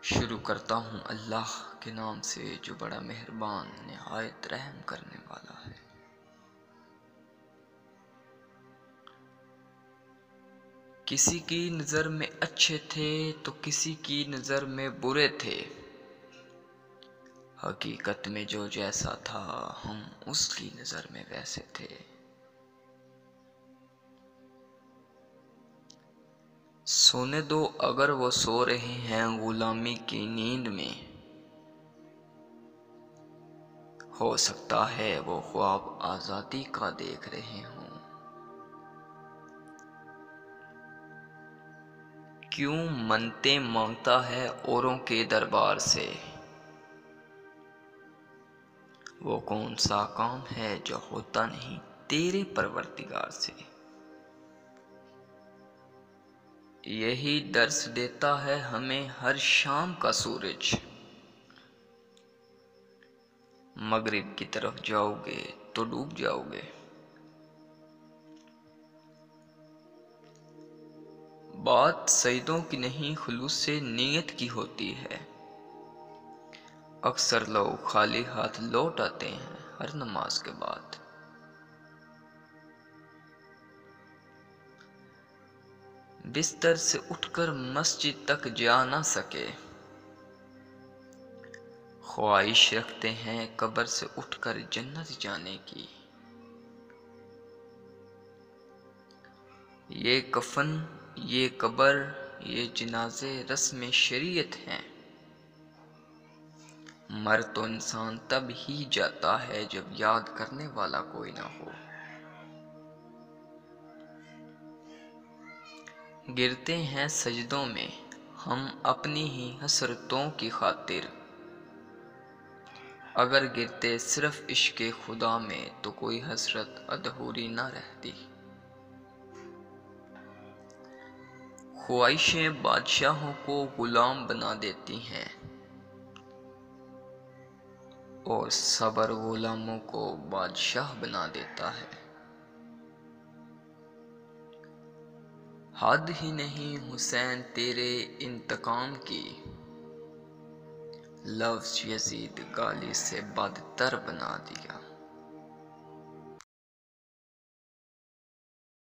शुरू करता हूँ अल्लाह के नाम से जो बड़ा मेहरबान निहायत रहम करने वाला है। किसी की नज़र में अच्छे थे तो किसी की नज़र में बुरे थे। हकीकत में जो जैसा था हम उसकी नज़र में वैसे थे। सोने दो अगर वो सो रहे हैं गुलामी की नींद में, हो सकता है वो ख्वाब आज़ादी का देख रहे हों। क्यों मन्नतें मांगता है औरों के दरबार से, वो कौन सा काम है जो होता नहीं तेरे परवरदिगार से। यही दर्स देता है हमें हर शाम का सूरज, मगरिब की तरफ जाओगे तो डूब जाओगे। बात सईदों की नहीं खुलूस से नीयत की होती है। अक्सर लोग खाली हाथ लौट आते हैं हर नमाज के बाद। बिस्तर से उठकर मस्जिद तक जा ना सके, ख्वाहिश रखते हैं कब्र से उठकर जन्नत जाने की। ये कफन, ये कब्र, ये जनाजे रस्म शरीयत हैं। मर तो इंसान तब ही जाता है जब याद करने वाला कोई ना हो। गिरते हैं सजदों में हम अपनी ही हसरतों की खातिर, अगर गिरते सिर्फ इश्क़े खुदा में तो कोई हसरत अधूरी ना रहती। ख्वाहिशें बादशाहों को गुलाम बना देती हैं और सब्र गुलामों को बादशाह बना देता है। हद ही नहीं हुसैन तेरे इंतकाम की, लफ्ज़ यजीद गाली से बदतर बना दिया।